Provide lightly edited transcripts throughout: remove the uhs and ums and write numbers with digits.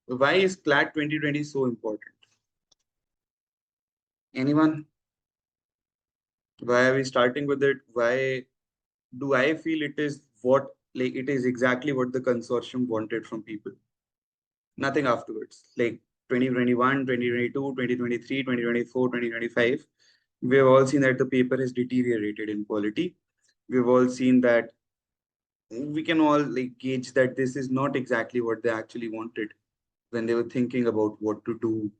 Why is CLAT 2020 so important? Anyone? Why are we starting with it? Why do I feel it is what, like, it is exactly what the consortium wanted from people? Nothing afterwards. Like 2021, 2022, 2023, 2024, 2025. We have all seen that the paper has deteriorated in quality. We've all seen that we can all like gauge that this is not exactly what they actually wanted when they were thinking about what to do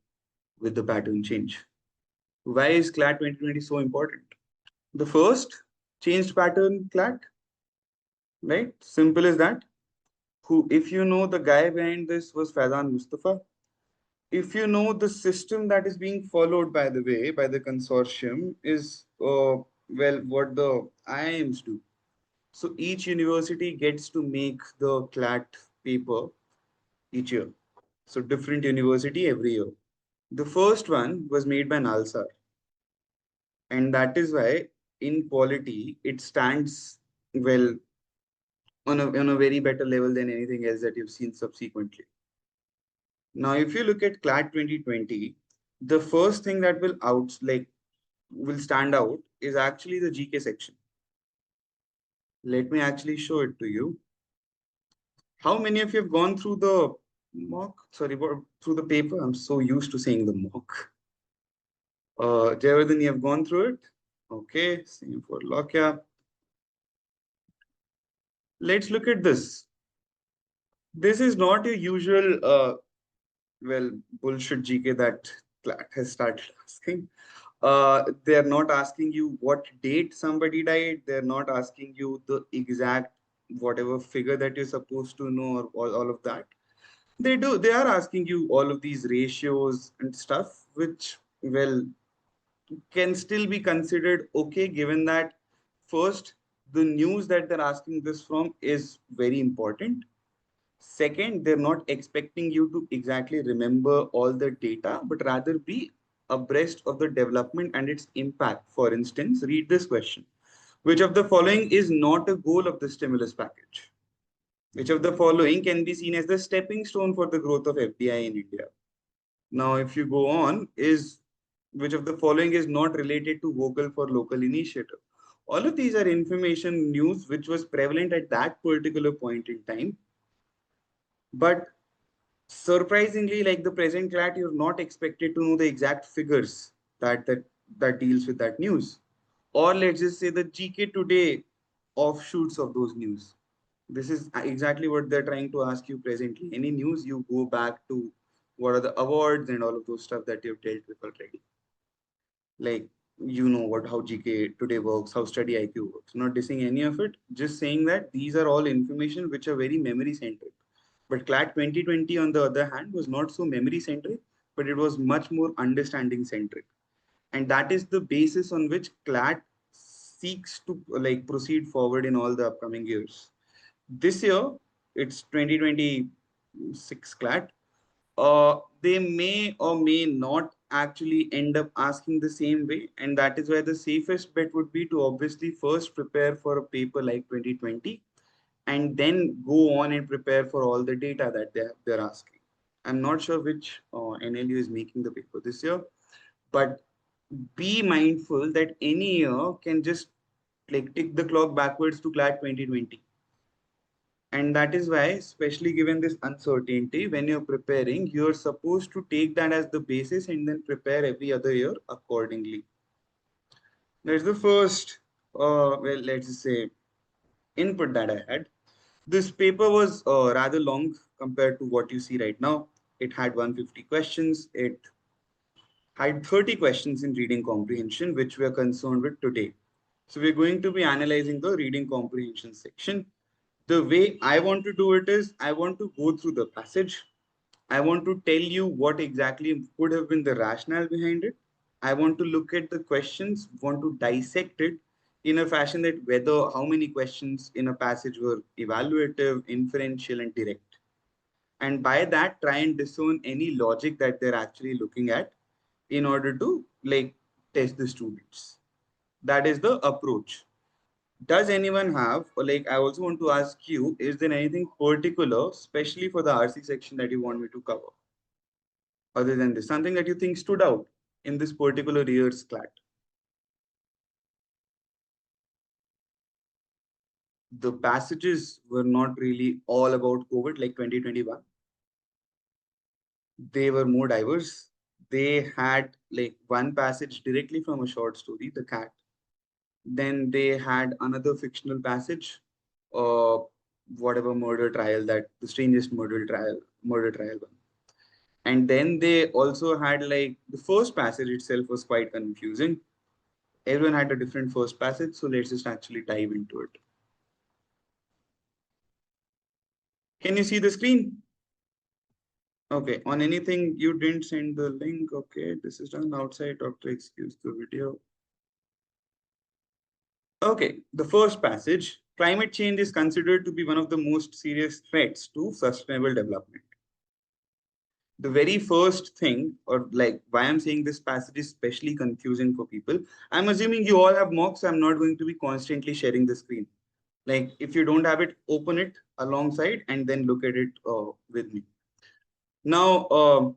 with the pattern change. Why is CLAT 2020 so important? The first changed pattern CLAT, right? Simple as that. Who, if you know the guy behind this was Faizan Mustafa, if you know the system that is being followed, by the way, by the consortium is, well, what the IIMs do. So each university gets to make the CLAT paper each year. So different university every year. The first one was made by Nalsar. And that is why in quality, it stands well on a very better level than anything else that you've seen subsequently. Now, if you look at CLAT 2020, the first thing that will stand out is actually the GK section. Let me actually show it to you. How many of you have gone through the mock? Sorry, through the paper? I'm so used to saying the mock. Jayavardhan, you have gone through it? Okay, same for Lokya. Let's look at this. This is not your usual, well, bullshit GK that CLAT has started asking. They're not asking you what date somebody died. They're not asking you the exact whatever figure that you're supposed to know, or all of that. They are asking you all of these ratios and stuff, which, well, can still be considered okay, given that first, the news that they're asking this from is very important. Second, they're not expecting you to exactly remember all the data, but rather be abreast of the development and its impact. For instance, read this question. Which of the following is not a goal of the stimulus package? Which of the following can be seen as the stepping stone for the growth of FDI in India? Now, if you go on, is which of the following is not related to vocal for local initiative? All of these are information news which was prevalent at that particular point in time. But surprisingly, like the present CLAT, you're not expected to know the exact figures that deals with that news. Or let's just say the GK today offshoots of those news. This is exactly what they're trying to ask you presently. Any news, you go back to what are the awards and all of those stuff that you've dealt with already. Like, you know what, how GK today works, how study IQ works. Not dissing any of it, just saying that these are all information which are very memory centric. But CLAT 2020, on the other hand, was not so memory centric, but it was much more understanding centric. And that is the basis on which CLAT seeks to like proceed forward in all the upcoming years. This year, it's 2026 CLAT. They may or may not actually end up asking the same way. And that is why the safest bet would be to obviously first prepare for a paper like 2020 and then go on and prepare for all the data that they're asking. I'm not sure which NLU is making the paper this year, but be mindful that any year can just like tick the clock backwards to CLAT 2020. And that is why, especially given this uncertainty, when you're preparing, you're supposed to take that as the basis and then prepare every other year accordingly. That's the first, well, let's say, input that I had. This paper was rather long compared to what you see right now. It had 150 questions. It had 30 questions in reading comprehension, which we are concerned with today. So we're going to be analyzing the reading comprehension section. The way I want to do it is I want to go through the passage. I want to tell you what exactly could have been the rationale behind it. I want to look at the questions, want to dissect it in a fashion that whether how many questions in a passage were evaluative, inferential, and direct. And by that, try and discern any logic that they're actually looking at in order to like test the students. That is the approach. Does anyone have, or like, I also want to ask you, is there anything particular, especially for the RC section, that you want me to cover? Other than this, something that you think stood out in this particular year's CLAT? The passages were not really all about COVID like 2021. They were more diverse. They had like one passage directly from a short story, The Cat. Then they had another fictional passage, uh, whatever murder trial, that the strangest murder trial one. And then they also had like the first passage itself was quite confusing. Everyone had a different first passage, so let's just actually dive into it. Can you see the screen? Okay, on anything you didn't send the link. Okay, this is done outside. Doctor, excuse the video. Okay, the first passage. Climate change is considered to be one of the most serious threats to sustainable development. The very first thing, or like why I'm saying this passage is especially confusing for people. I'm assuming you all have mocks. So I'm not going to be constantly sharing the screen. Like if you don't have it, open it alongside and then look at it with me. Now,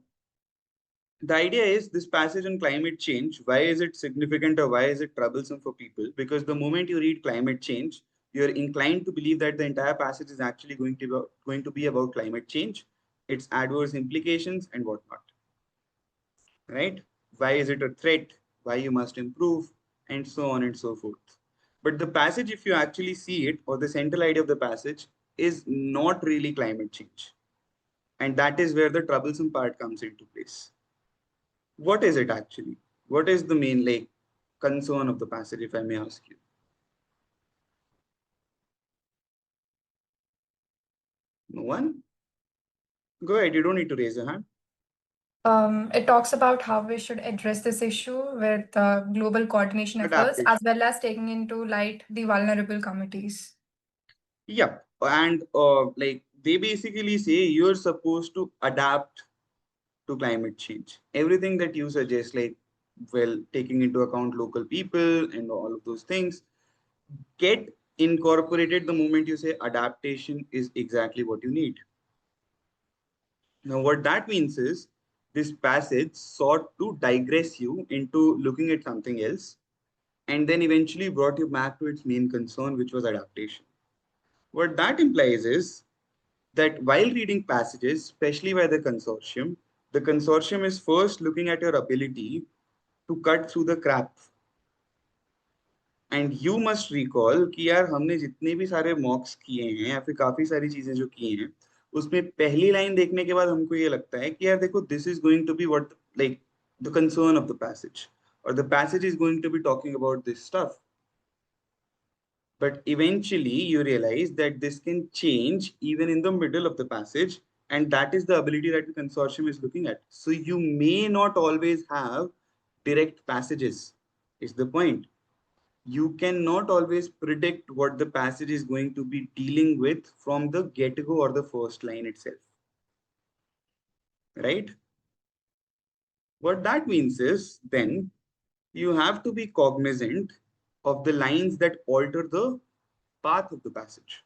the idea is this passage on climate change. Why is it significant or why is it troublesome for people? Because the moment you read climate change, you're inclined to believe that the entire passage is actually going to be about climate change, its adverse implications and whatnot. Right? Why is it a threat? Why you must improve, and so on and so forth. But the passage, if you actually see it, or the central idea of the passage, is not really climate change. And that is where the troublesome part comes into place. What is it actually? What is the main like concern of the passage, if I may ask you? No one? Go ahead, you don't need to raise your hand. It talks about how we should address this issue with global coordination efforts, Adaptation. as well as taking into light the vulnerable communities. Yeah. And like they basically say you're supposed to adapt to climate change. Everything that you suggest, like, well, taking into account local people and all of those things, get incorporated the moment you say adaptation is exactly what you need. Now, what that means is this passage sought to digress you into looking at something else and then eventually brought you back to its main concern, which was adaptation. What that implies is that while reading passages, especially by the consortium is first looking at your ability to cut through the crap. And you must recall कि यार हमने जितने भी सारे मॉक्स किए हैं या फिर काफी सारी चीजें जो की हैं उसमें पहली लाइन देखने के बाद हमको ये लगता है कि यार देखो this is going to be what like the concern of the passage और the passage is going to be talking about this stuff. But eventually you realize that this can change even in the middle of the passage, and that is the ability that the consortium is looking at. So you may not always have direct passages, is the point. You cannot always predict what the passage is going to be dealing with from the get-go or the first line itself. Right? What that means is then you have to be cognizant of the lines that alter the path of the passage.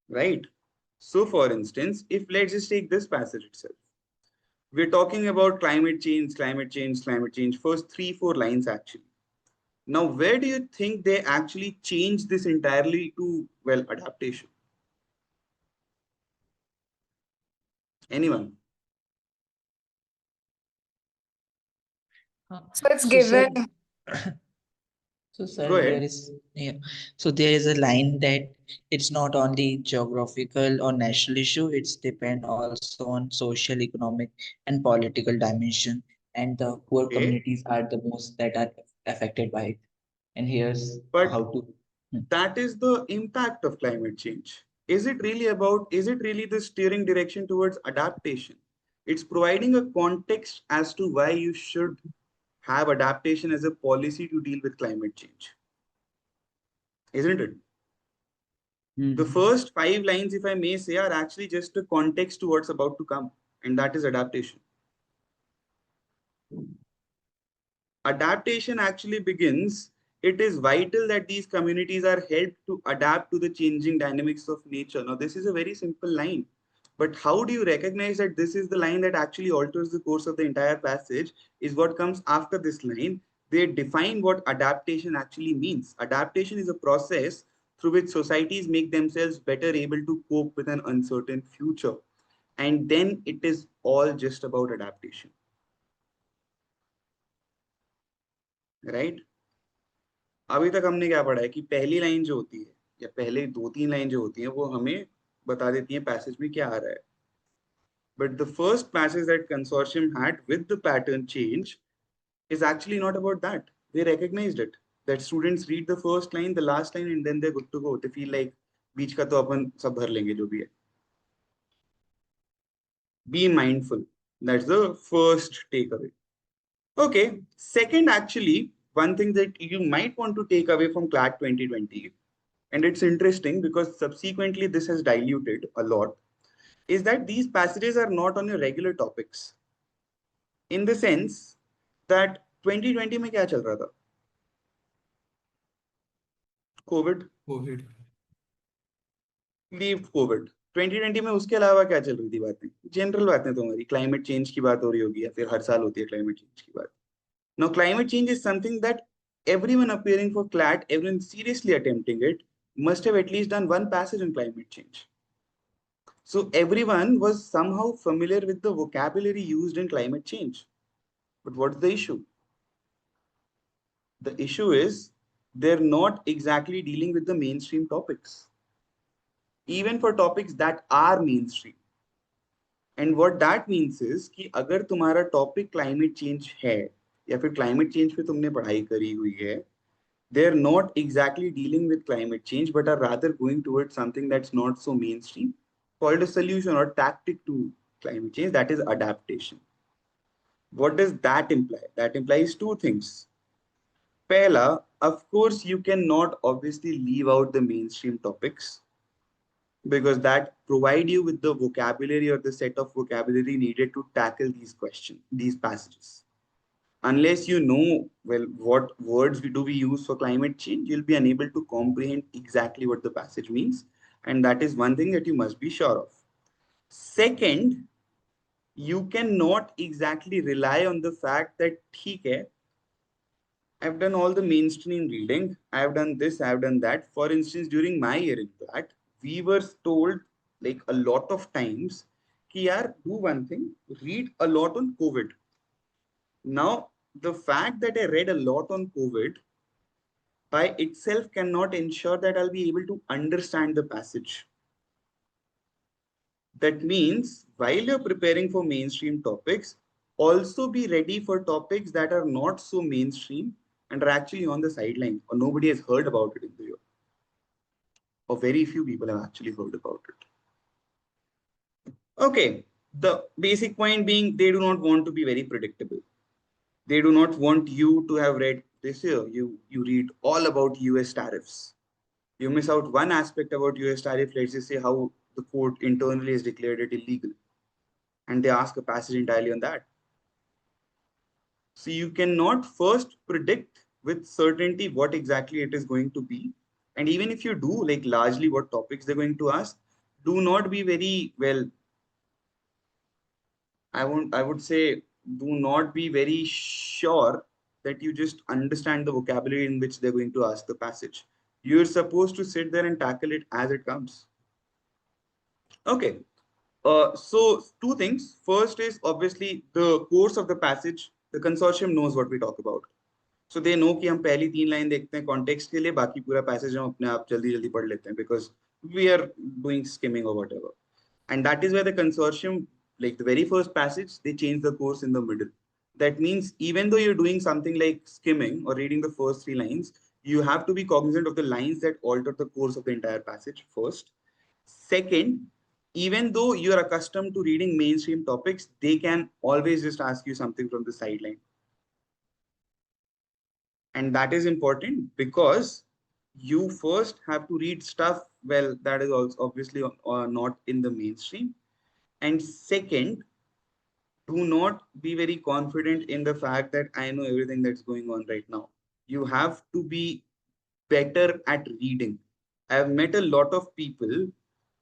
Right? So, for instance, if let's just take this passage itself, we're talking about climate change, climate change, climate change, first three, four lines actually. Now, where do you think they actually change this entirely to, well, adaptation? Anyone? So it's So, sir, given. so Go sir, there ahead. is yeah. So there is a line that it's not only geographical or national issue; it's depend also on social, economic, and political dimension. And the poor Okay. communities are the most that are affected by it. And here's But how to. Hmm. that is the impact of climate change. Is it really the steering direction towards adaptation? It's providing a context as to why you should have adaptation as a policy to deal with climate change, isn't it? The Hmm. first five lines, if I may say, are actually just a context to what's about to come, and that is adaptation. Adaptation actually begins it is vital that these communities are helped to adapt to the changing dynamics of nature. Now, this is a very simple line, but how do you recognize that this is the line that actually alters the course of the entire passage? Is what comes after this line. They define what adaptation actually means. Adaptation is a process through which societies make themselves better able to cope with an uncertain future. And then it is all just about adaptation, right? अभी तक हमने क्या पढ़ा है कि पहली line जो होती है या पहले दो तीन लाइन जो होती हैं वो हमें बता देती हैं पैसेज में क्या आ रहा है. But the first passage that consortium had with the pattern change is actually not about that. They recognized it. That students read the first line, the last line, and then they're good to go. They feel like बीच का तो अपन सब भर लेंगे जो भी है. Be mindful. That's the first takeaway. Okay. Second, actually, one thing that you might want to take away from CLAT 2020, and it's interesting because subsequently this has diluted a lot, is that these passages are not on your regular topics. In the sense that 2020 में क्या चल रहा था? Covid. Leave Covid. 2020 में उसके अलावा क्या चल रही थी बातें? जनरल बातें तो हमारी क्लाइमेट चेंज की बात हो रही होगी या फिर हर साल होती है क्लाइमेट चेंज की बात. Now, climate change is something that everyone appearing for CLAT, everyone seriously attempting it, must have at least done one passage on climate change. So everyone was somehow familiar with the vocabulary used in climate change. But what's the issue? The issue is they're not exactly dealing with the mainstream topics, even for topics that are mainstream. And what that means is कि अगर तुम्हारा topic climate change है या फिर climate change पे तुमने पढ़ाई करी हुई है, they're not exactly dealing with climate change, but are rather going towards something that's not so mainstream, called a solution or tactic to climate change, that is adaptation. What does that imply? That implies two things. Pehla, of course, you cannot obviously leave out the mainstream topics because that provide you with the vocabulary or the set of vocabulary needed to tackle these questions, these passages. Unless you know, well, what words do we use for climate change, you'll be unable to comprehend exactly what the passage means. And that is one thing that you must be sure of. Second, you cannot exactly rely on the fact that, theek hai, I've done all the mainstream reading, I've done this, I've done that. For instance, during my year in CLAT, we were told like a lot of times, ki yaar, do one thing, read a lot on COVID. Now, the fact that I read a lot on COVID by itself cannot ensure that I'll be able to understand the passage. That means while you're preparing for mainstream topics, also be ready for topics that are not so mainstream and are actually on the sideline or nobody has heard about it in the year. Or very few people have actually heard about it. Okay, the basic point being they do not want to be very predictable. They do not want you to have read this year. You read all about US tariffs. You miss out one aspect about US tariff, let's just say how the court internally has declared it illegal. And they ask a passage entirely on that. So you cannot first predict with certainty what exactly it is going to be. And even if you do, like largely what topics they're going to ask, do not be very, well, I would say, do not be very sure that you just understand the vocabulary in which they're going to ask the passage. You're supposed to sit there and tackle it as it comes. Okay. So two things. First is obviously the course of the passage. The consortium knows what we talk about. So they know कि हम पहली तीन line देखते हैं context के लिए, बाकी पूरा passage हम अपने आप जल्दी जल्दी पढ़ लेते हैं because we are doing skimming or whatever. And that is where the consortium, like the very first passage, they change the course in the middle. That means even though you're doing something like skimming or reading the first three lines, you have to be cognizant of the lines that alter the course of the entire passage first. Second, even though you are accustomed to reading mainstream topics, they can always just ask you something from the sideline. And that is important because you first have to read stuff, well, that is also obviously not in the mainstream. And second, do not be very confident in the fact that I know everything that's going on right now. You have to be better at reading. I've met a lot of people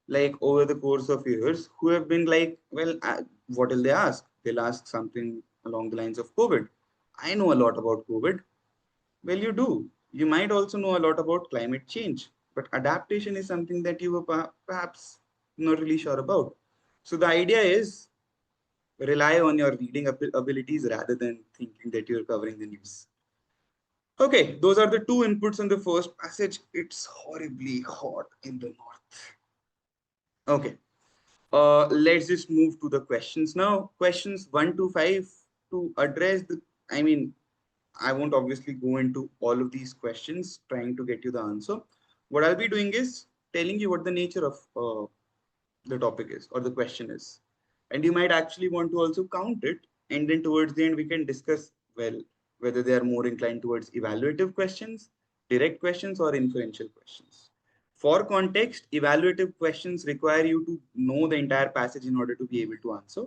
like over the course of years who have been like, well, what will they ask? They'll ask something along the lines of COVID. I know a lot about COVID. Well, you do. You might also know a lot about climate change, but adaptation is something that you were perhaps not really sure about. So the idea is rely on your reading abilities rather than thinking that you're covering the news. Okay, those are the two inputs in the first passage. It's horribly hot in the north. Okay, let's just move to the questions now. Questions 1 to 5 to address the, I mean, I won't obviously go into all of these questions trying to get you the answer. What I'll be doing is telling you what the nature of the topic is or the question is. And you might actually want to also count it. And then towards the end, we can discuss, well, whether they are more inclined towards evaluative questions, direct questions, or inferential questions. For context, evaluative questions require you to know the entire passage in order to be able to answer.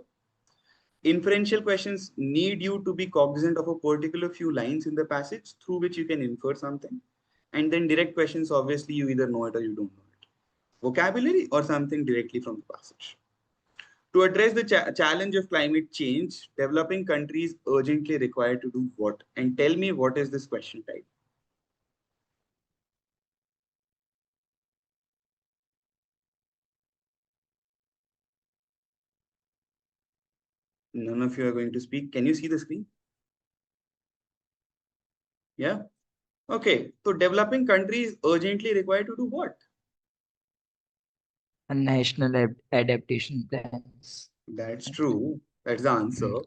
Inferential questions need you to be cognizant of a particular few lines in the passage through which you can infer something. And then direct questions, obviously, you either know it or you don't know it. Vocabulary or something directly from the passage. To address the challenge of climate change, developing countries urgently require to do what? And tell me, what is this question type? None of you are going to speak. Can you see the screen? Yeah. Okay. So developing countries urgently require to do what? A national adaptation plans. That's true. That's the answer. Hmm.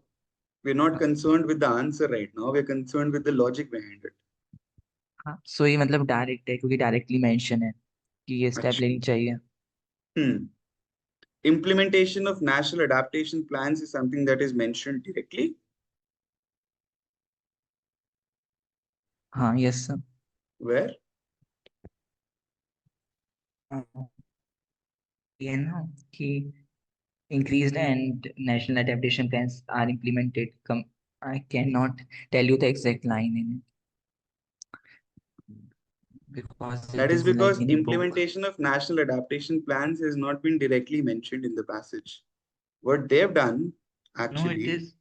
We're not concerned with the answer right now. We're concerned with the logic behind it. हाँ, so ये मतलब direct है क्योंकि directly mention है कि ये step Achha. लेनी चाहिए. Implementation of national adaptation plans is something that is mentioned directly. हाँ, yes sir. Where? ये ना कि increased and national adaptation plans are implemented. I cannot tell you the exact line in it because That it is is like because in a book. implementation of national adaptation plans has not been directly mentioned in the passage. What they've done, No, it actually, is.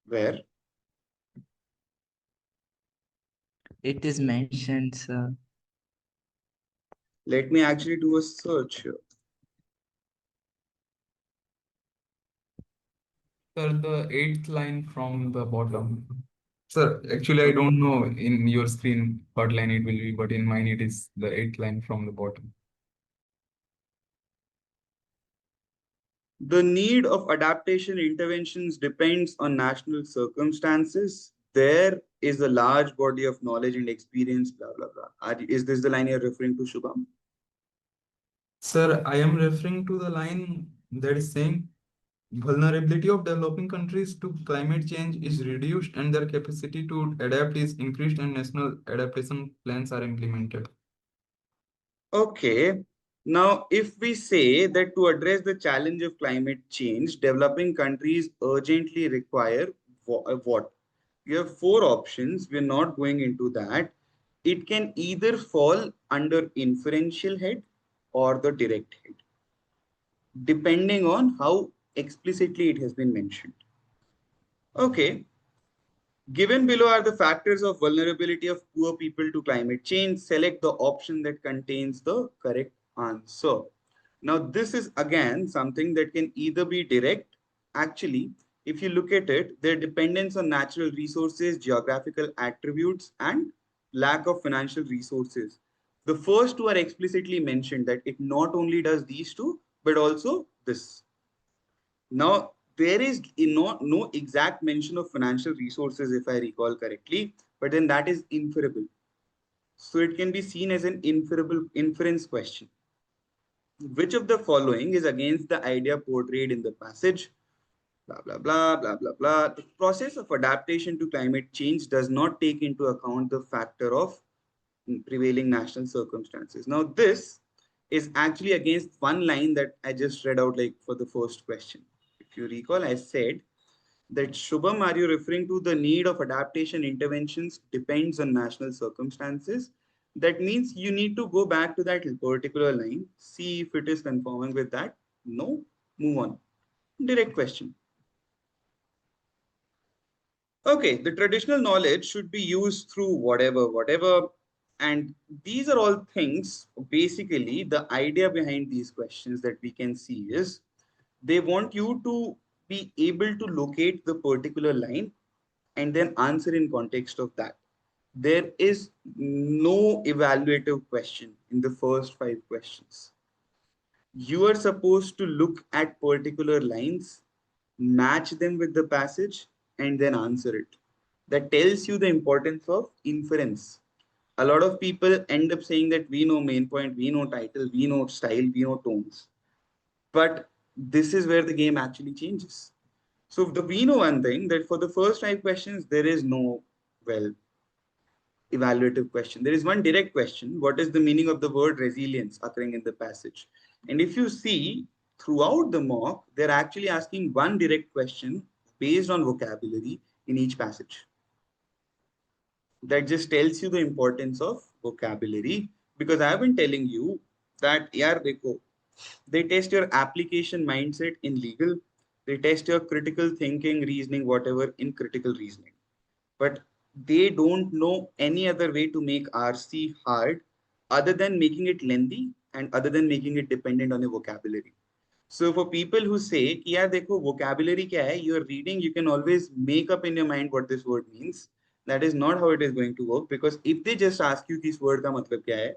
where? It is mentioned, sir. Let me actually do a search here. Sir, the eighth line from the bottom. Sir, actually, I don't know in your screen what line it will be, but in mine it is the eighth line from the bottom. The need of adaptation interventions depends on national circumstances. There is a large body of knowledge and experience, blah, blah, blah. Is this the line you're referring to, Shubham? Sir, I am referring to the line that is saying vulnerability of developing countries to climate change is reduced and their capacity to adapt is increased and national adaptation plans are implemented. Okay. Now, if we say that to address the challenge of climate change, developing countries urgently require what? You have four options. We're not going into that. It can either fall under inferential head or the direct head, depending on how explicitly it has been mentioned. Okay. Given below are the factors of vulnerability of poor people to climate change. Select the option that contains the correct answer. Now, this is again something that can either be direct. Actually, if you look at it, their dependence on natural resources, geographical attributes, and lack of financial resources. The first two are explicitly mentioned that it not only does these two, but also this. Now, there is no exact mention of financial resources, if I recall correctly, but then that is inferable. So it can be seen as an inferable inference question. Which of the following is against the idea portrayed in the passage? Blah, blah, blah, blah, blah, blah. The process of adaptation to climate change does not take into account the factor of prevailing national circumstances. Now, this is actually against one line that I just read out like for the first question. If you recall, I said That Shubham, are you referring to the need of adaptation interventions depends on national circumstances? That means you need to go back to that particular line, see if it is conforming with that. No, move on. Direct question. Okay, the traditional knowledge should be used through whatever. And these are all things, basically, the idea behind these questions that we can see is they want you to be able to locate the particular line and then answer in context of that. There is no evaluative question in the first five questions. You are supposed to look at particular lines, match them with the passage, and then answer it. That tells you the importance of inference. A lot of people end up saying that we know main point, we know title, we know style, we know tones. But this is where the game actually changes. So we know one thing, that for the first five questions, there is no, well, evaluative question. There is one direct question. What is the meaning of the word resilience occurring in the passage? And if you see throughout the mock, they're actually asking one direct question based on vocabulary in each passage. That just tells you the importance of vocabulary, because I've been telling you that they test your application mindset in legal, they test your critical thinking, reasoning, whatever in critical reasoning. But they don't know any other way to make RC hard other than making it lengthy and other than making it dependent on your vocabulary. So for people who say, कि यार देखो vocabulary क्या है, you're reading, you can always make up in your mind what this word means. That is not how it is going to work, because if they just ask you this word का मतलब क्या है,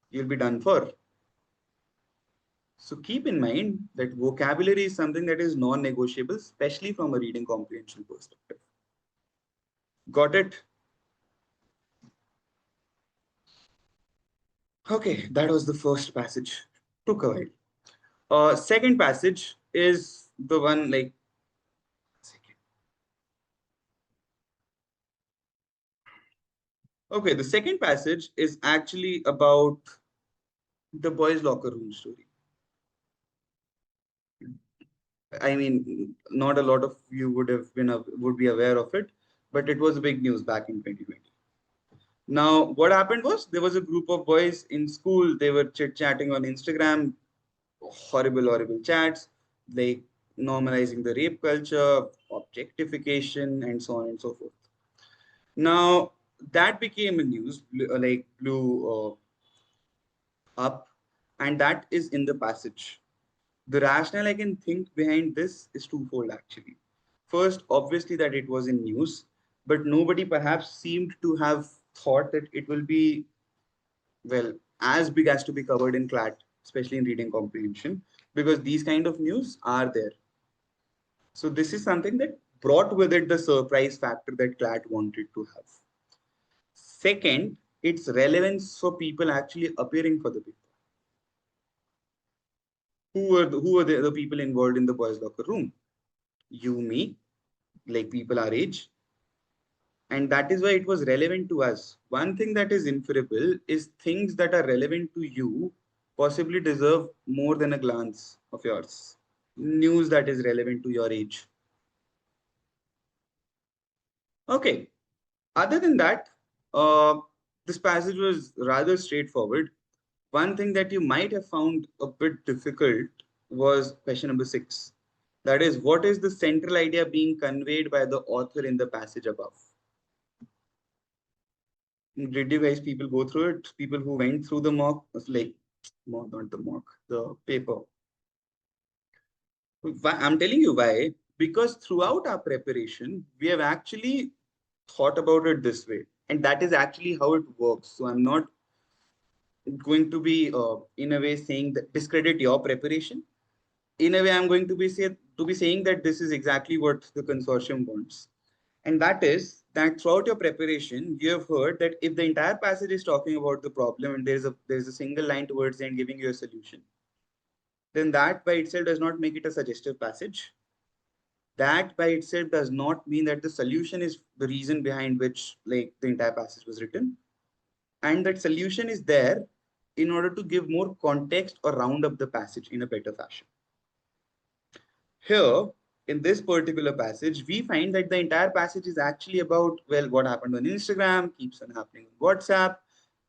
you'll be done for. So keep in mind that vocabulary is something that is non-negotiable, especially from a reading comprehension perspective. Got it? Okay, that was the first passage. Took a while. Second passage is the one like. Okay, the second passage is actually about the boys' locker room story. I mean, not a lot of you would be aware of it, but it was big news back in 2020. Now, what happened was there was a group of boys in school. They were chit-chatting on Instagram, horrible chats, like normalizing the rape culture, objectification, and so on and so forth. Now, that became a news, blew up, and that is in the passage. The rationale I can think behind this is twofold actually. First, obviously, that it was in news, but nobody perhaps seemed to have thought that it will be, well, as big as to be covered in CLAT, especially in reading comprehension, because these kind of news are there. So this is something that brought with it the surprise factor that CLAT wanted to have. Second, its relevance for people actually appearing for the paper. Who were the people involved in the boys' locker room? You, me, like people our age. And that is why it was relevant to us. One thing that is inferable is things that are relevant to you possibly deserve more than a glance of yours. News that is relevant to your age. Okay. Other than that, this passage was rather straightforward. One thing that you might have found a bit difficult was question number 6. That is, what is the central idea being conveyed by the author in the passage above? Did you guys people go through it? People who went through the mock, like, not the mock, the paper. I'm telling you why. Because throughout our preparation, we have actually thought about it this way. And that is actually how it works. So I'm not going to be, in a way, saying that discredit your preparation. In a way, I'm going to be saying that this is exactly what the consortium wants. And that is that throughout your preparation, you have heard that if the entire passage is talking about the problem and there's a single line towards the end giving you a solution, then that by itself does not make it a suggestive passage. That by itself does not mean that the solution is the reason behind which like the entire passage was written. And that solution is there in order to give more context or round up the passage in a better fashion. Here, in this particular passage, we find that the entire passage is actually about, well, what happened on Instagram, keeps on happening on WhatsApp,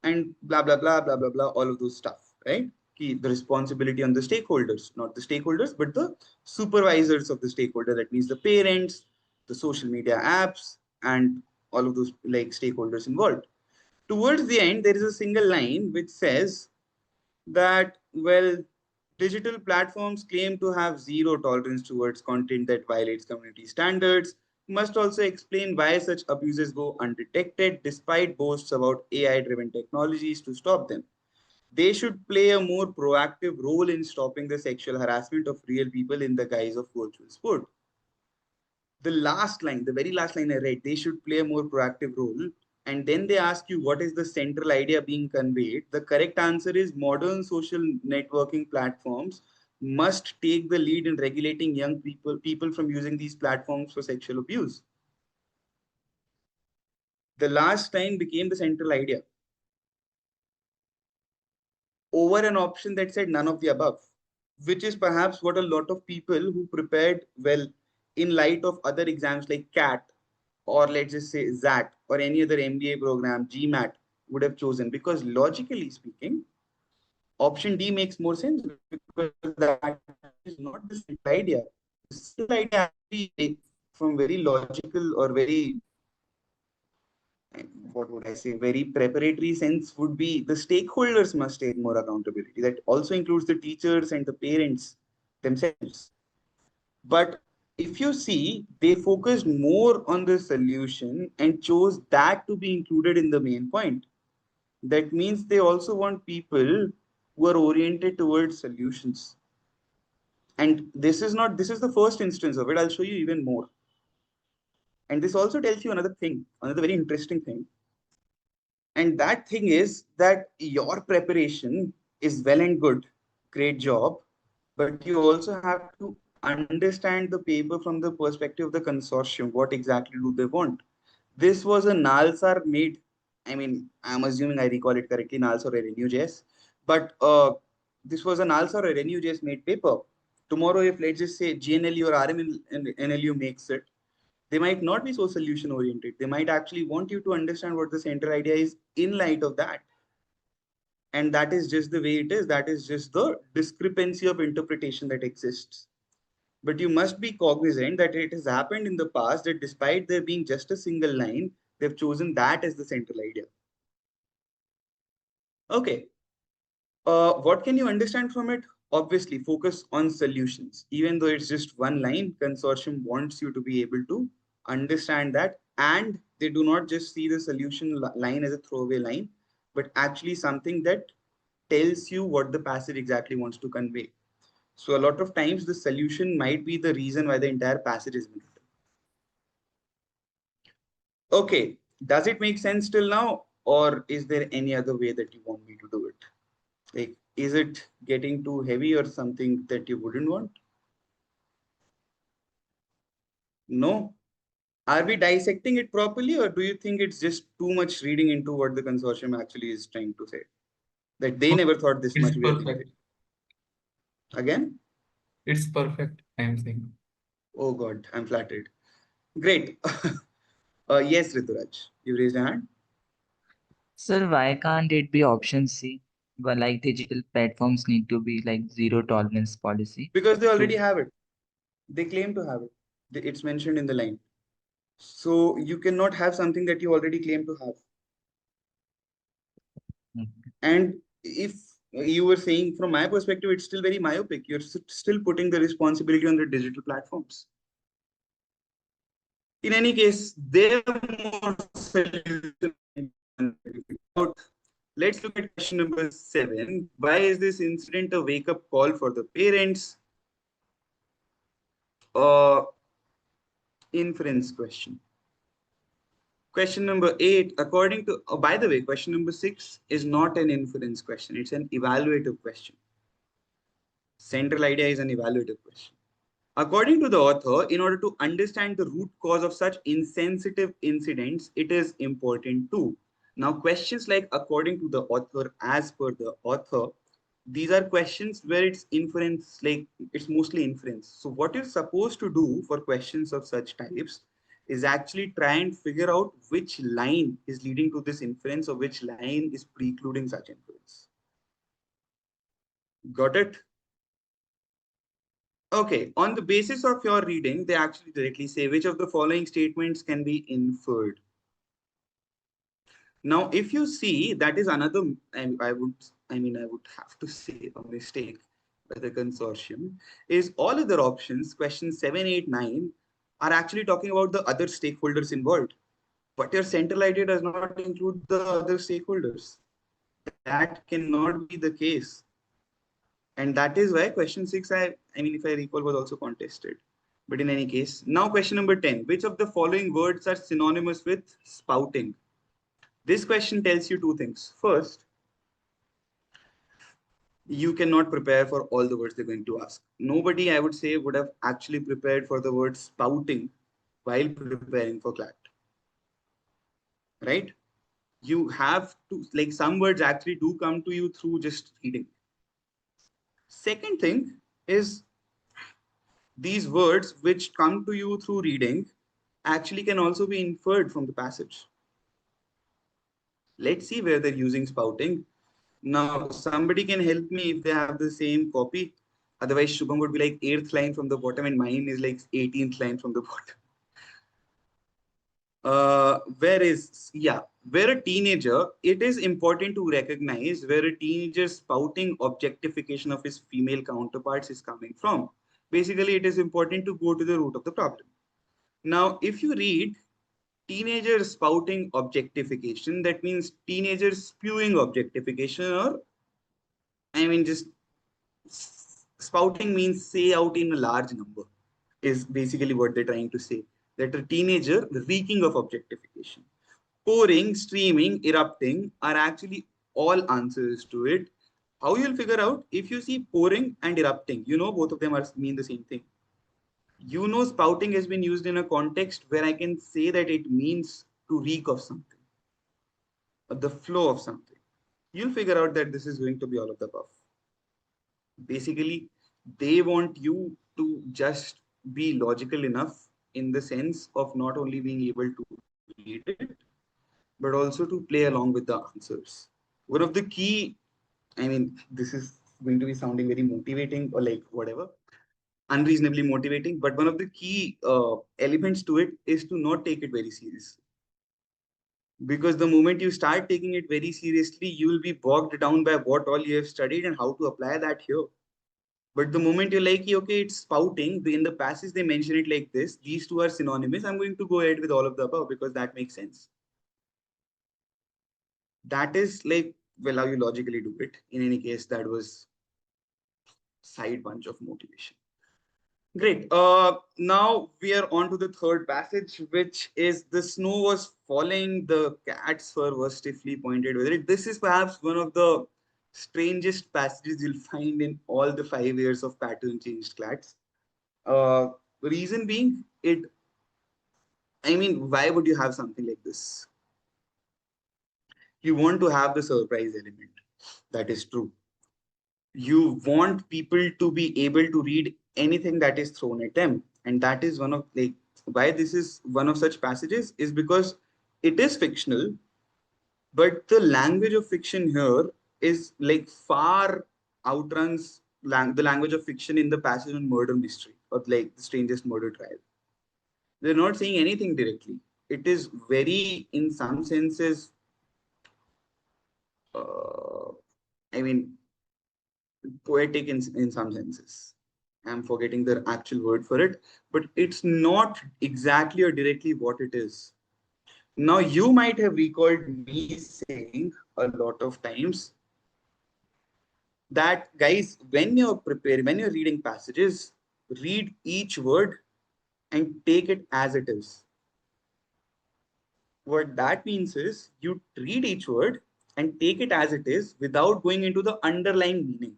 and blah, blah, blah, blah, blah, blah, all of those stuff, right? The responsibility on the stakeholders, not the stakeholders, but the supervisors of the stakeholder. That means the parents, the social media apps, and all of those like stakeholders involved. Towards the end, there is a single line which says that, well, digital platforms claim to have zero tolerance towards content that violates community standards, must also explain why such abuses go undetected despite boasts about AI driven technologies to stop them. They should play a more proactive role in stopping the sexual harassment of real people in the guise of virtual sport. The last line, the very last line I read, they should play a more proactive role. And then they ask you what is the central idea being conveyed. The correct answer is modern social networking platforms must take the lead in regulating young people from using these platforms for sexual abuse. The last line became the central idea over an option that said none of the above, which is perhaps what a lot of people who prepared well in light of other exams like CAT, or let's just say ZAT, or any other MBA program, GMAT, would have chosen. Because logically speaking, option D makes more sense, because that is not the central idea. The central idea actually, like, from very logical or very, what would I say, very preparatory sense, would be the stakeholders must take more accountability. That also includes the teachers and the parents themselves. But if you see, they focused more on the solution and chose that to be included in the main point. That means they also want people who are oriented towards solutions. And this is the first instance of it. I'll show you even more. And this also tells you another thing, another very interesting thing. And that thing is that your preparation is well and good, great job, but you also have to understand the paper from the perspective of the consortium. What exactly do they want? This was a NALSAR made, I mean, I'm assuming I recall it correctly, NALSAR or ReneWJS, but this was a NALSAR or ReneWJS made paper. Tomorrow, if let's just say GNLU or RMNLU makes it, they might not be so solution oriented. They might actually want you to understand what the central idea is in light of that. And that is just the way it is. That is just the discrepancy of interpretation that exists. But you must be cognizant that it has happened in the past that despite there being just a single line, they've chosen that as the central idea. Okay. What can you understand from it? Obviously, focus on solutions. Even though it's just one line, consortium wants you to be able to understand that. And they do not just see the solution line as a throwaway line, but actually something that tells you what the passage exactly wants to convey. So a lot of times the solution might be the reason why the entire passage is written. Okay, does it make sense till now? Or is there any other way that you want me to do it? Like, is it getting too heavy or something that you wouldn't want? No. Are we dissecting it properly, or do you think it's just too much reading into what the consortium actually is trying to say? That they never thought this It's much weight into it. perfect. Again? It's perfect, I am saying. Oh God, I'm flattered. Great. Yes, Rituraj, you raised a hand. Sir, why can't it be option C? But like digital platforms need to be like zero tolerance policy. Because they already So have it. They claim to have it. It's mentioned in the line. So you cannot have something that you already claim to have. mm, And if you were saying from my perspective, it's still very myopic. You're still putting the responsibility on the digital platforms. In any case, there are more solutions. Let's look at question number 7. Why is this incident a wake-up call for the parents? Inference question. Question number 8, according to, oh, by the way, question number 6 is not an inference question. It's an evaluative question. Central idea is an evaluative question. According to the author, in order to understand the root cause of such insensitive incidents, it is important to. Now, questions like according to the author, as per the author, These are questions where it's inference, like it's mostly inference. So what you're supposed to do for questions of such types is actually try and figure out which line is leading to this inference or which line is precluding such inference. Got it? Okay, on the basis of your reading, they actually directly say which of the following statements can be inferred. Now, if you see, that is another, I would have to say a mistake by the consortium, is all other options, questions 7, 8, 9, are actually talking about the other stakeholders involved. But your central idea does not include the other stakeholders. That cannot be the case. And that is why question 6, if I recall, was also contested. But in any case, now question number 10, which of the following words are synonymous with spouting? This question tells you two things. First, you cannot prepare for all the words they're going to ask. Nobody, I would say, would have actually prepared for the word spouting while preparing for CLAT. Right? You have to, like, some words actually do come to you through just reading. Second thing is these words which come to you through reading actually can also be inferred from the passage. Let's see where they're using spouting. Now, somebody can help me if they have the same copy. Otherwise, Shubham would be like 8th line from the bottom and mine is like 18th line from the bottom. Where a teenager, it is important to recognize where a teenager's spouting objectification of his female counterparts is coming from. Basically, it is important to go to the root of the problem. Now, if you read teenager spouting objectification, that means teenager spewing objectification, or just spouting means say out in a large number, is basically what they're trying to say. That a teenager reeking of objectification. Pouring, streaming, erupting are actually all answers to it. How you'll figure out? If you see pouring and erupting, you know both of them mean the same thing. You know spouting has been used in a context where I can say that it means to reek of something, or the flow of something. You'll figure out that this is going to be all of the above. Basically, they want you to just be logical enough in the sense of not only being able to read it, but also to play along with the answers. One of the key, this is going to be sounding very motivating or like whatever, unreasonably motivating, but one of the key elements to it is to not take it very seriously. Because the moment you start taking it very seriously, you will be bogged down by what all you have studied and how to apply that here. But the moment you're like, okay, it's spouting, in the passage they mention it like this, these two are synonymous, I'm going to go ahead with all of the above because that makes sense. That is like, well, how you logically do it. In any case, that was side bunch of motivation. Great. Now we are on to the third passage, which is the snow was falling, the cat's fur was stiffly pointed with it. This is perhaps one of the strangest passages you'll find in all the 5 years of pattern changed CLATs. Reason being, why would you have something like this? You want to have the surprise element. That is true. You want people to be able to read anything that is thrown at them. And that is one of why this is one of such passages is because it is fictional, but the language of fiction here is like far outruns the language of fiction in the passage on murder mystery or like the strangest murder trial. They're not saying anything directly. It is very, in some senses, uh, I mean, poetic in some senses. I'm forgetting the actual word for it, but it's not exactly or directly what it is. Now, you might have recalled me saying a lot of times that, guys, when you're preparing, when you're reading passages, read each word and take it as it is. What that means is you read each word and take it as it is without going into the underlying meaning.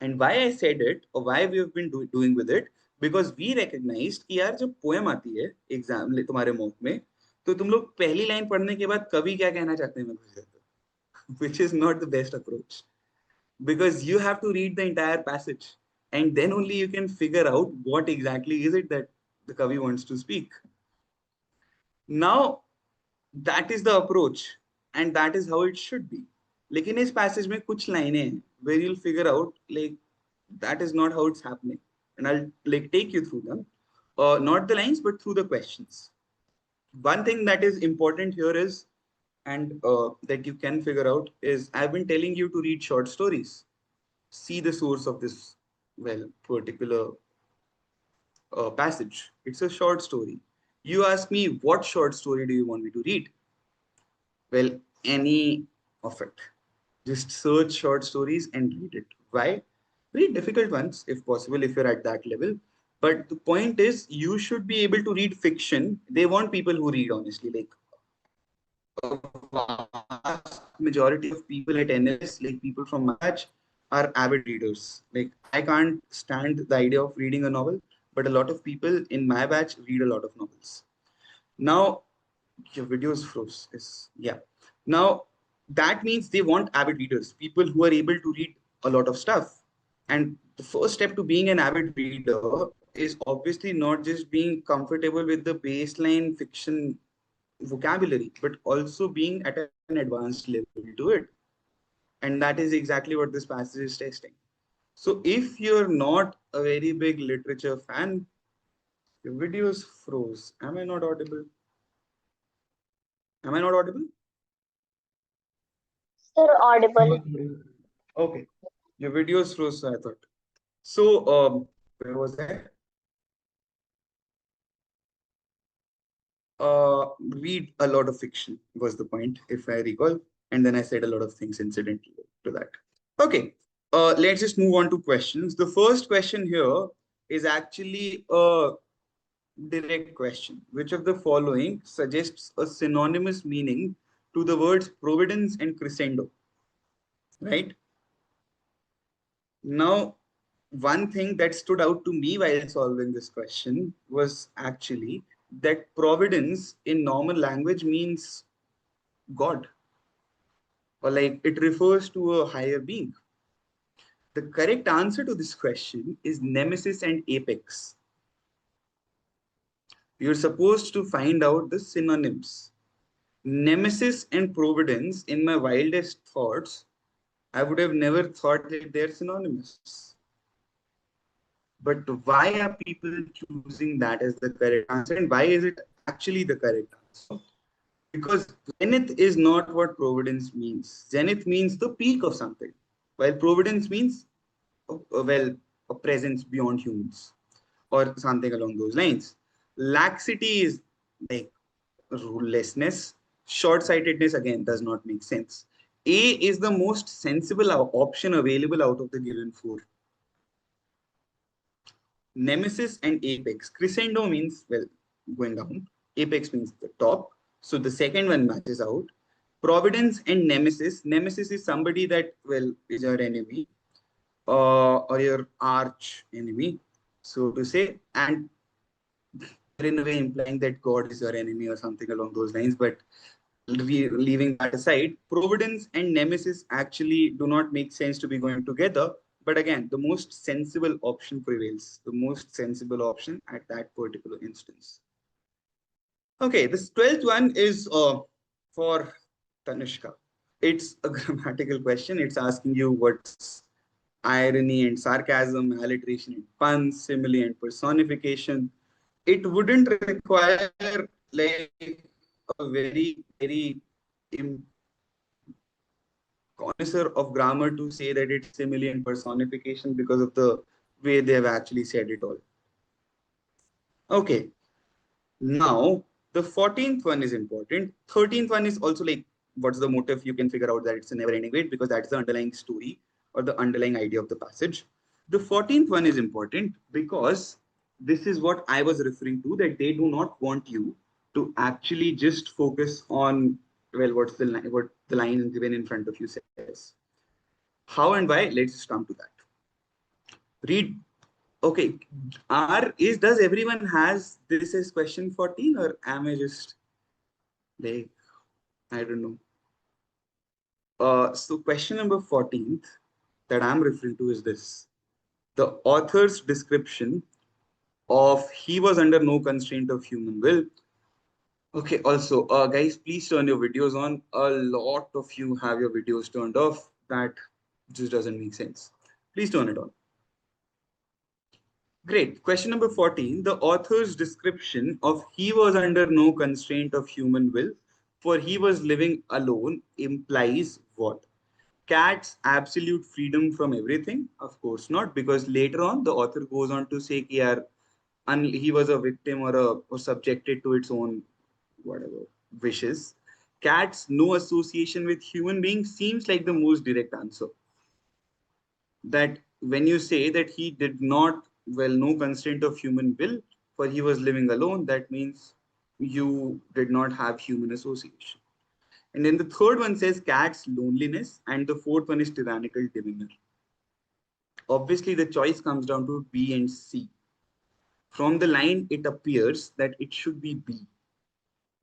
And why I said it or why we have been doing with it, because we recognized कि यार जब poem आती है exam तुम्हारे mock में, तो तुम लोग पहली लाइन पढ़ने के बाद कवि क्या कहना चाहते हैं मैं घुस जाते हो, which is not the best approach. because you have to read the entire passage, and then only you can figure out what exactly is it that the Kavi wants to speak. Now, that is the approach, and that is how it should be. लेकिन इस passage में कुछ लाइनें हैं where you'll figure out like that is not how it's happening, and I'll like take you through them, not the lines but through the questions. One thing that is important here is, and that you can figure out is, I've been telling you to read short stories. See the source of this particular passage. It's a short story. You ask me, what short story do you want me to read? Well, any of it. Just search short stories and read it. Why? Read difficult ones if possible, if you're at that level. But the point is, you should be able to read fiction. They want people who read honestly. Like a vast majority of people at NLS, like people from my batch, are avid readers. Like I can't stand the idea of reading a novel, but a lot of people in my batch read a lot of novels. Now, your videos froze. Is yeah. Now that means they want avid readers, people who are able to read a lot of stuff. And the first step to being an avid reader is obviously not just being comfortable with the baseline fiction vocabulary, but also being at an advanced level to it. And that is exactly what this passage is testing. So if you're not a very big literature fan, your videos froze. Am I not audible? Am I not audible? Sir, audible. Okay. Your videos froze, so I thought. So where was I? Read a lot of fiction was the point, if I recall. And then I said a lot of things incidentally to that. Okay, let's just move on to questions. The first question here is actually a direct question. Which of the following suggests a synonymous meaning to the words providence and crescendo? Right? Now, one thing that stood out to me while solving this question was actually that providence in normal language means God, or like it refers to a higher being. The correct answer to this question is nemesis and apex. You're supposed to find out the synonyms. Nemesis and providence, in my wildest thoughts, I would have never thought that they're synonymous. But why are people choosing that as the correct answer? And why is it actually the correct answer? Because zenith is not what providence means. Zenith means the peak of something, while providence means, a presence beyond humans or something along those lines. Laxity is like rulelessness. Short-sightedness, again, does not make sense. A is the most sensible option available out of the given four. Nemesis and apex. Crescendo means, going down. Apex means the top. So the second one matches out. Providence and nemesis. Nemesis is somebody that, is your enemy, or your arch enemy, so to say. And in a way implying that God is your enemy or something along those lines. But leaving that aside, providence and nemesis actually do not make sense to be going together. But again, the most sensible option prevails, the most sensible option at that particular instance. Okay, this 12th one is for Tanishka. It's a grammatical question. It's asking you what's irony and sarcasm, alliteration and puns, simile and personification. It wouldn't require like a very connoisseur of grammar to say that it's simile and personification because of the way they have actually said it all. Okay, now the 14th one is important. 13th one is also like, what's the motive? You can figure out that it's a never-ending wait because that's the underlying story or the underlying idea of the passage. The 14th one is important because this is what I was referring to, that they do not want you to actually just focus on, what's the line, what the line given in front of you says. How and why? Let's just come to that. Read. Okay. Does everyone has this as question 14, or am I just like, I don't know. So question number 14th that I'm referring to is this. The author's description of he was under no constraint of human will. Okay, also, guys, please turn your videos on. A lot of you have your videos turned off. That just doesn't make sense. Please turn it on. Great. Question number 14. The author's description of he was under no constraint of human will, for he was living alone, implies what? Cat's absolute freedom from everything? Of course not, because later on the author goes on to say he was a victim or subjected to its own whatever wishes. Cat's no association with human beings seems like the most direct answer. That when you say that he did not, well, no constraint of human will, for he was living alone, that means you did not have human association. And then the third one says cat's loneliness, and the fourth one is tyrannical demeanor. Obviously, the choice comes down to B and C. From the line, it appears that it should be B,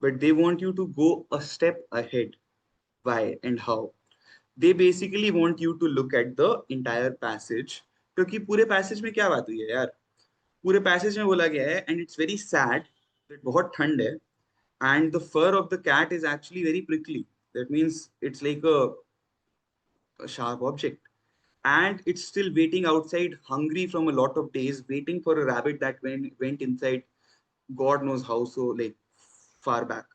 but they want you to go a step ahead. Why and how? They basically want you to look at the entire passage. क्योंकि पूरे passage में क्या बात हुई है यार? पूरे passage में बोला गया है, and it's very sad that बहुत ठंड है, and the fur of the cat is actually very prickly. That means it's like a sharp object, and it's still waiting outside, hungry from a lot of days, waiting for a rabbit that went inside, God knows how, so like far back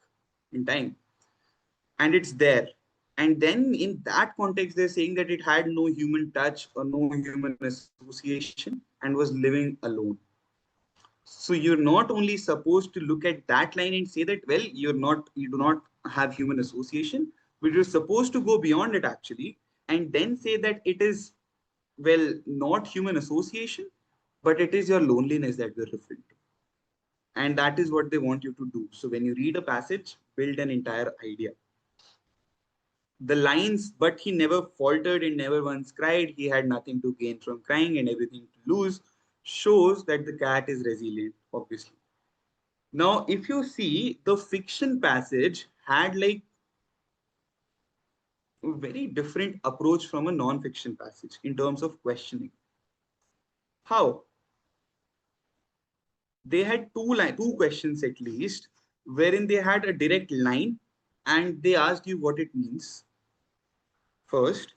in time, and it's there. And then in that context, they're saying that it had no human touch or no human association and was living alone. So you're not only supposed to look at that line and say that, well, you do not have human association, but you're supposed to go beyond it actually, and then say that it is, well, not human association, but it is your loneliness that we're referring to. And that is what they want you to do. So when you read a passage, build an entire idea. The lines, but he never faltered and never once cried, he had nothing to gain from crying and everything to lose, shows that the cat is resilient, obviously. Now, if you see, the fiction passage had like a very different approach from a non-fiction passage in terms of questioning. How? They had two questions at least, wherein they had a direct line and they asked you what it means. First.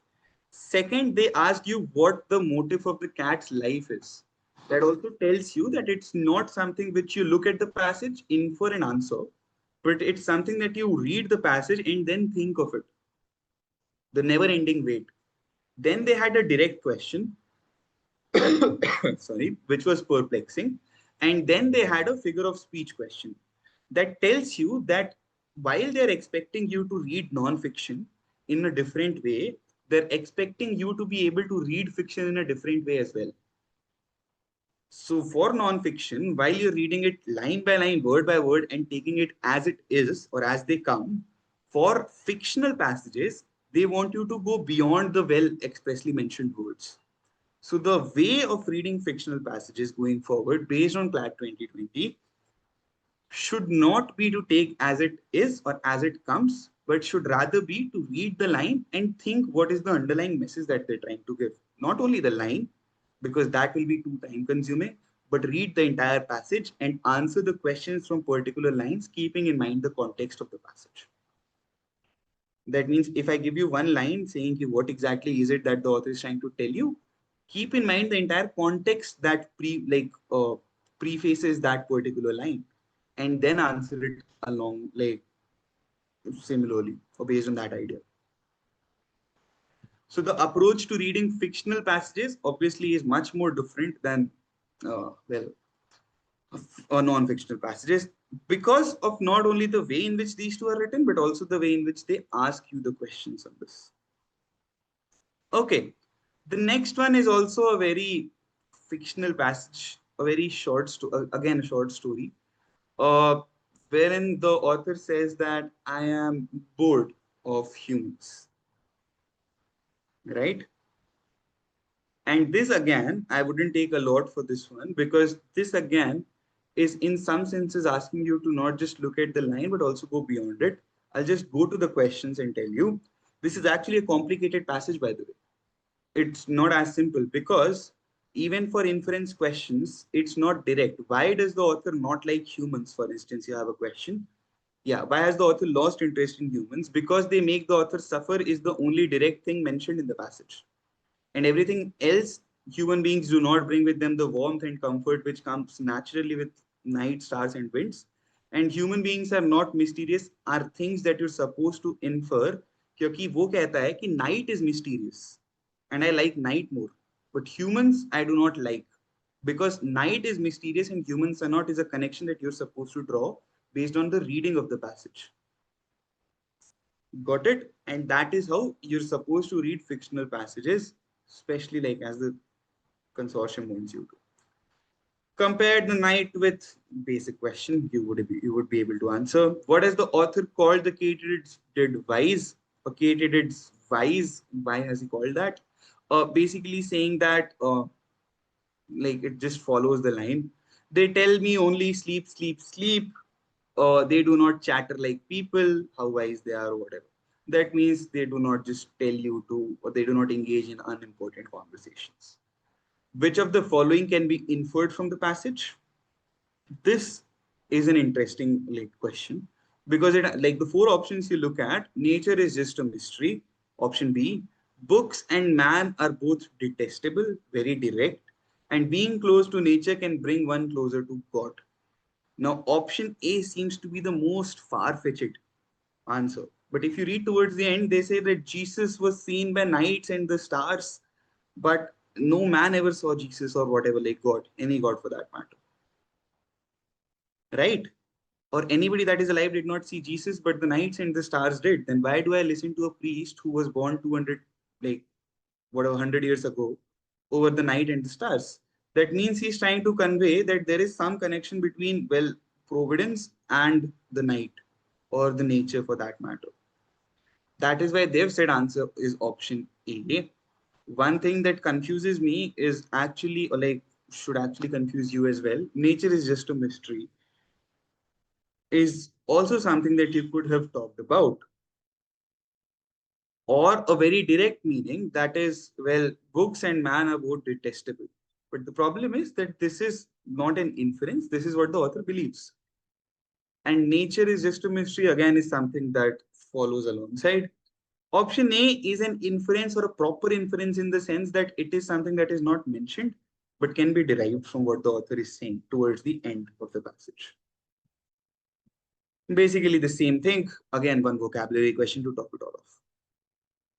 Second, they ask you what the motive of the cat's life is. That also tells you that it's not something which you look at the passage, infer an answer, but it's something that you read the passage and then think of it. The never-ending wait. Then they had a direct question, sorry, which was perplexing. And then they had a figure of speech question. That tells you that while they're expecting you to read non-fiction in a different way, they're expecting you to be able to read fiction in a different way as well. So for non-fiction, while you're reading it line by line, word by word, and taking it as it is or as they come, for fictional passages, they want you to go beyond the well expressly mentioned words. So the way of reading fictional passages going forward based on CLAT 2020 should not be to take as it is or as it comes, but should rather be to read the line and think what is the underlying message that they're trying to give. Not only the line, because that will be too time consuming, but read the entire passage and answer the questions from particular lines, keeping in mind the context of the passage. That means if I give you one line saying what exactly is it that the author is trying to tell you, keep in mind the entire context that prefaces that particular line, and then answer it along like similarly or based on that idea. So the approach to reading fictional passages obviously is much more different than non-fictional passages, because of not only the way in which these two are written, but also the way in which they ask you the questions on this. Okay, the next one is also a very fictional passage, a very short story, again a short story, wherein the author says that I am bored of humans, right? And this again, I wouldn't take a lot for this one, because this again is in some senses asking you to not just look at the line, but also go beyond it. I'll just go to the questions and tell you. This is actually a complicated passage, by the way. It's not as simple because even for inference questions, it's not direct. Why does the author not like humans? For instance, you have a question. Yeah, why has the author lost interest in humans? Because they make the author suffer is the only direct thing mentioned in the passage. And everything else, human beings do not bring with them the warmth and comfort which comes naturally with night, stars, and winds. And human beings are not mysterious, are things that you're supposed to infer. क्योंकि वो कहता है कि night is mysterious and I like night more. But humans I do not like because night is mysterious and humans are not is a connection that you're supposed to draw based on the reading of the passage. Got it? And that is how you're supposed to read fictional passages, especially like as the consortium wants you to. Compare the night with basic question you would be able to answer. What has the author called the Katydids did wise? Or Katydids wise? Why has he called that? Basically saying that like it just follows the line. They tell me only sleep, sleep, sleep. They do not chatter like people, how wise they are or whatever. That means they do not just tell you to, or they do not engage in unimportant conversations. Which of the following can be inferred from the passage? This is an interesting like question because it like the four options you look at, nature is just a mystery. Option B, books and man are both detestable, very direct, and being close to nature can bring one closer to God. Now, option A seems to be the most far-fetched answer. But if you read towards the end, they say that Jesus was seen by nights and the stars, but no man ever saw Jesus or whatever, like God, any God for that matter. Right? Or anybody that is alive did not see Jesus, but the nights and the stars did. Then why do I listen to a priest who was born 200, like whatever, 100 years ago over the night and the stars? That means he's trying to convey that there is some connection between, well, providence and the night or the nature for that matter. That is why they've said answer is option A. One thing that confuses me is actually, or like, should actually confuse you as well. Nature is just a mystery is also something that you could have talked about. Or a very direct meaning that is, well, books and man are both detestable. But the problem is that this is not an inference, this is what the author believes. And nature is just a mystery, again, is something that follows alongside. Option A is an inference or a proper inference in the sense that it is something that is not mentioned, but can be derived from what the author is saying towards the end of the passage. Basically the same thing, again, one vocabulary question to top it all off.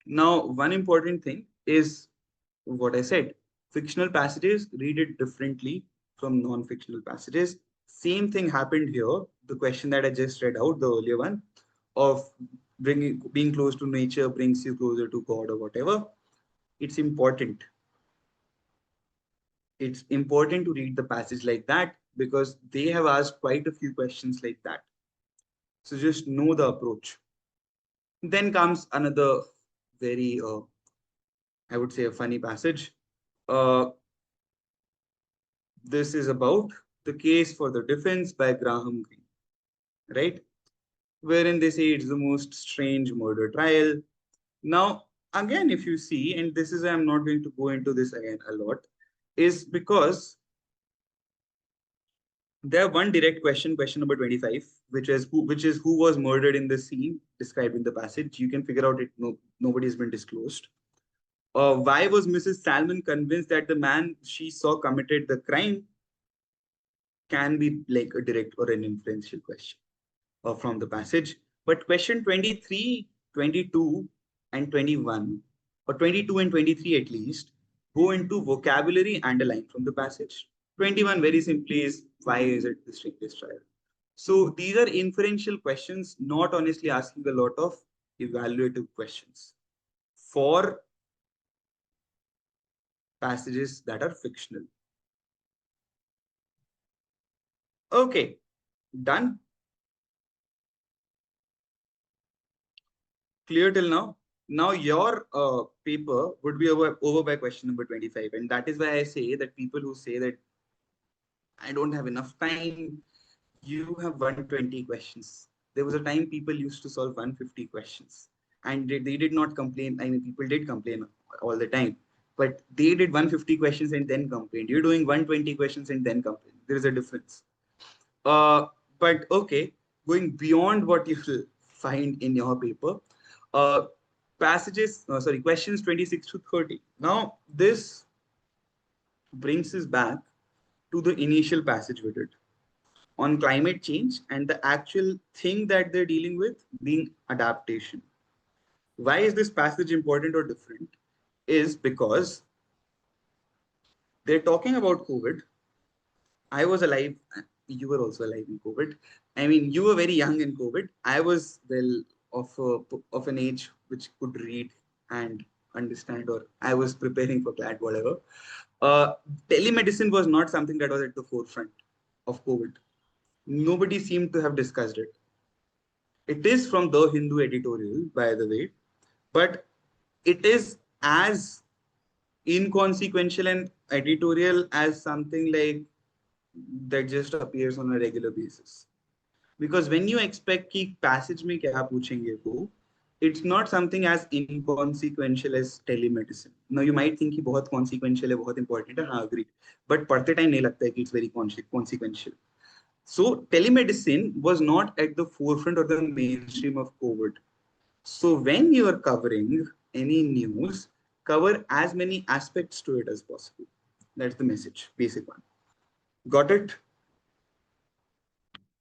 Now, one important thing is what I said. Fictional passages read it differently from non-fictional passages. Same thing happened here. The question that I just read out, the earlier one, of being close to nature brings you closer to God or whatever. It's important. It's important to read the passage like that because they have asked quite a few questions like that. So just know the approach. Then comes another very, I would say, a funny passage. Uh, this is about the case for the defense by Graham Greene, right? Wherein they say it's the most strange murder trial. Now, again, if you see, and this is, I'm not going to go into this again a lot, is because there one direct question, question number 25, which is who was murdered in the scene described in the passage. You can figure out it. No, nobody has been disclosed. Why was Mrs. Salmon convinced that the man she saw committed the crime? Can be like a direct or an inferential question from the passage. But question 23, 22, and 21, or 22 and 23 at least, go into vocabulary and a line from the passage. 21 very simply is why is it the strictest trial? So these are inferential questions, not honestly asking a lot of evaluative questions for passages that are fictional. Okay, done. Clear till now? Now your paper would be over by question number 25. And that is why I say that people who say that I don't have enough time, you have 120 questions. There was a time people used to solve 150 questions and they did not complain. I mean, people did complain all the time. but they did 150 questions and then complained. You're doing 120 questions and then complain. There is a difference. But okay, going beyond what you will find in your paper, uh, questions 26 to 30. Now, this brings us back to the initial passage we did on climate change and the actual thing that they're dealing with being adaptation. Why is this passage important or different? Is because they're talking about COVID. I was alive. You were also alive in COVID. I mean, you were very young in COVID. I was well of an age which could read and understand, or I was preparing for CLAT, whatever. Uh, Telemedicine was not something that was at the forefront of COVID. Nobody seemed to have discussed it. It is from the Hindu editorial, by the way, but it is as inconsequential and editorial as something like that just appears on a regular basis. Because when you expect कि passage में क्या पूछेंगे वो, it's not something as inconsequential as telemedicine. Now you might think कि बहुत consequential है, बहुत important है, हाँ agree. But पढ़ते time नहीं लगता है कि it's very consequential. So telemedicine was not at the forefront or the mainstream of COVID. So when you are covering any news, cover as many aspects to it as possible. That's the message, basic one. Got it?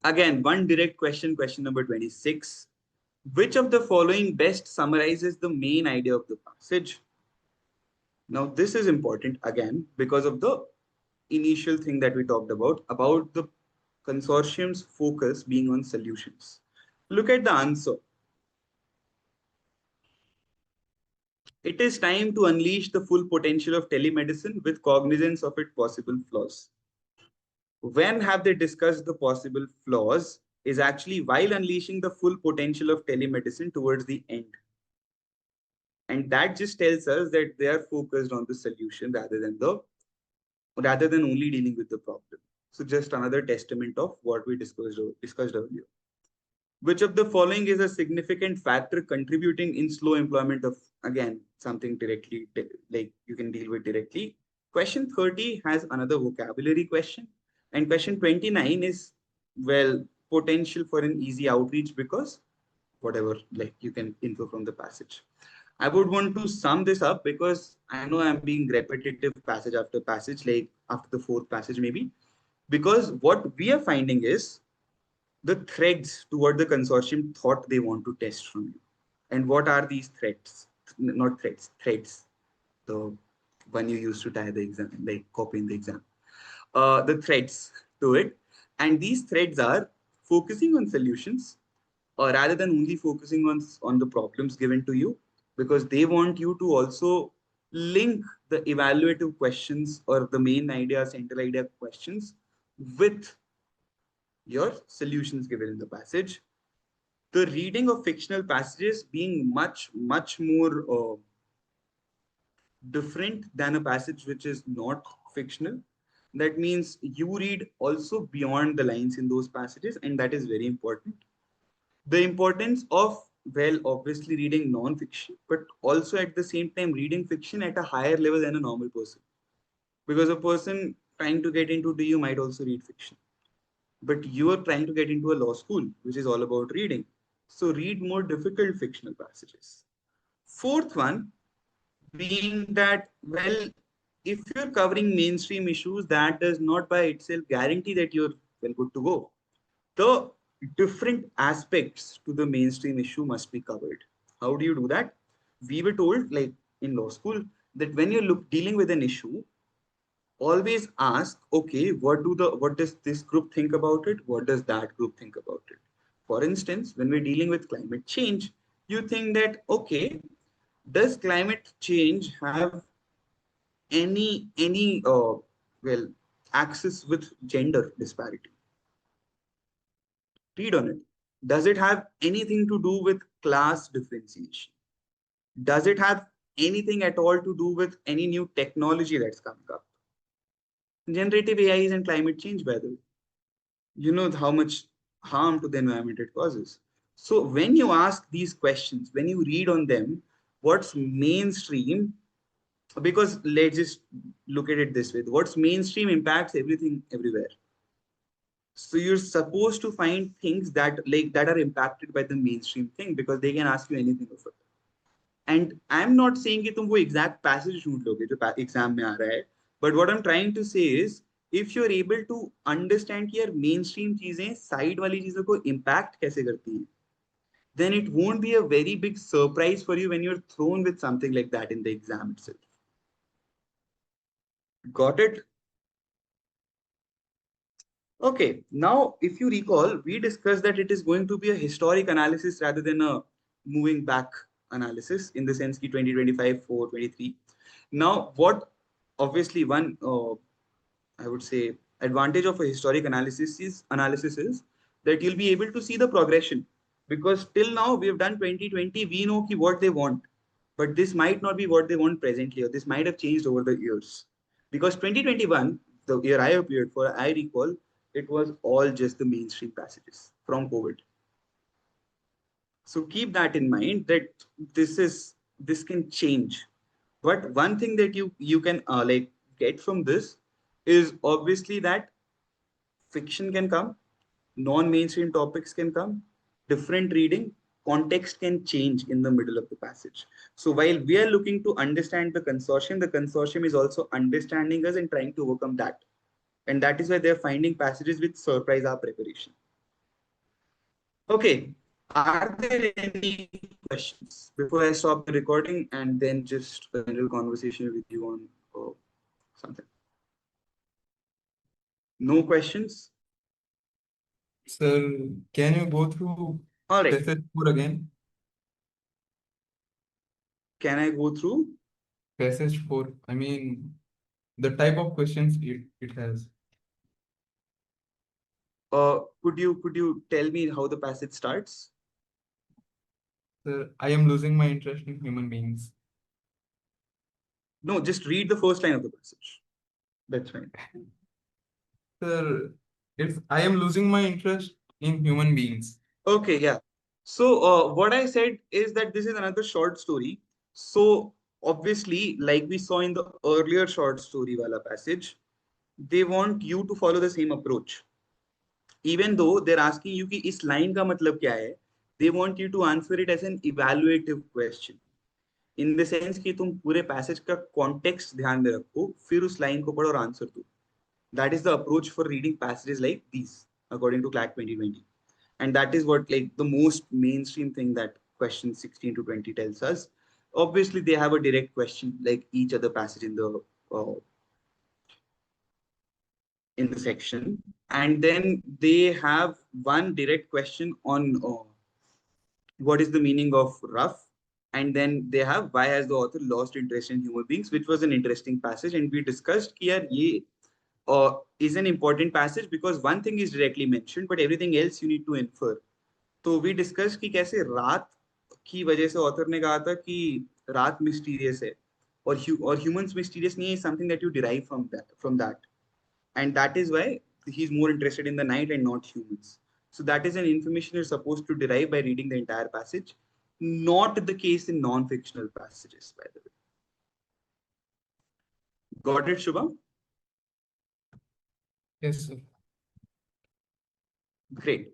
Again, one direct question, question number 26. Which of the following best summarizes the main idea of the passage? Now, this is important again because of the initial thing that we talked about the consortium's focus being on solutions. Look at the answer. It is time to unleash the full potential of telemedicine with cognizance of its possible flaws. When have they discussed the possible flaws is actually while unleashing the full potential of telemedicine towards the end. And that just tells us that they are focused on the solution rather than only dealing with the problem. So just another testament of what we discussed earlier. Which of the following is a significant factor contributing in slow employment of, again, something directly, like you can deal with directly. Question 30 has another vocabulary question. And question 29 is, well, potential for an easy outreach because whatever, like you can info from the passage. I would want to sum this up because I know I'm being repetitive passage after passage, like after the fourth passage maybe, because what we are finding is the threads toward the consortium thought they want to test from you. And what are these threads? Not threads, threads. The one you use to tie the exam, like copy in the exam. The threads to it. And these threads are focusing on solutions or rather than only focusing on the problems given to you, because they want you to also link the evaluative questions or the main idea, central idea questions with your solutions given in the passage. The reading of fictional passages being much, much more different than a passage which is not fictional. That means you read also beyond the lines in those passages, and that is very important. The importance of, well, obviously reading non-fiction, but also at the same time reading fiction at a higher level than a normal person. Because a person trying to get into DU might also read fiction. But you are trying to get into a law school, which is all about reading. So read more difficult fictional passages. Fourth one being that, well, if you're covering mainstream issues, that does not by itself guarantee that you're well good to go. The different aspects to the mainstream issue must be covered. How do you do that? We were told, like in law school, that when you're dealing with an issue, always ask, okay, what does this group think about it? What does that group think about it? For instance, when we're dealing with climate change, you think that, okay, does climate change have any well axis with gender disparity? Read on it. Does it have anything to do with class differentiation? Does it have anything at all to do with any new technology that's coming up? Generative AIs and climate change, by the way. You know how much harm to the environment it causes. So when you ask these questions, when you read on them, what's mainstream Because let's just look at it this way. What's mainstream impacts everything everywhere. So you're supposed to find things that like that are impacted by the mainstream thing because they can ask you anything of it. And I'm not saying कि तुम वो exact passage ढूंढ लोगे जो exam में आ रहा है. But what I'm trying to say is, if you're able to understand कि यार mainstream चीजें side वाली चीजों को impact कैसे करती हैं, then it won't be a very big surprise for you when you're thrown with something like that in the exam itself. Got it? Okay, now if you recall, we discussed that it is going to be a historic analysis rather than a moving back analysis in the sense ki 2025, 4, 23. Now, what obviously one, I would say, advantage of a historic analysis is that you'll be able to see the progression because till now we have done 2020, we know ki what they want, but this might not be what they want presently, or this might have changed over the years. Because 2021, the year I appeared for, I recall it was all just the mainstream passages from COVID. So keep that in mind that this can change. But one thing that you can like get from this is obviously that fiction can come, non-mainstream topics can come, different reading, context can change in the middle of the passage. So while we are looking to understand the consortium is also understanding us and trying to overcome that. And that is why they're finding passages which surprise our preparation. Okay, are there any questions before I stop the recording and then just a general conversation with you on something? No questions? Sir, can you go through All right. passage 4 again? Can I go through? Passage 4. I mean, the type of questions it has. Could you tell me how the passage starts? Sir, I am losing my interest in human beings. No, just read the first line of the passage. That's fine. Sir, it's I am losing my interest in human beings. Okay, yeah. So what I said is that this is another short story. So obviously, like we saw in the earlier short story wala passage, they want you to follow the same approach. Even though they're asking you कि इस line का मतलब क्या है, they want you to answer it as an evaluative question. In the sense कि तुम पूरे passage का context ध्यान में रखो, फिर उस line को पढ़ो और answer दो. That is the approach for reading passages like these, according to CLAT 2020. And that is what like the most mainstream thing that question 16 to 20 tells us. Obviously, they have a direct question like each other passage uh, in the section, and then they have one direct question on what is the meaning of rough, and then they have why has the author lost interest in human beings, which was an interesting passage, and we discussed here ye is an important passage because one thing is directly mentioned, but everything else you need to infer. तो we discuss कि कैसे रात की वजह से author ने कहा था कि रात मिस्टीरियस है और ह्यूमंस मिस्टीरियस नहीं है something that you derive from that and that is why he is more interested in the night and not humans so that is an information you're supposed to derive by reading the entire passage, not the case in non-fictional passages, by the way. Got it, Shubham? Yes, sir. Great.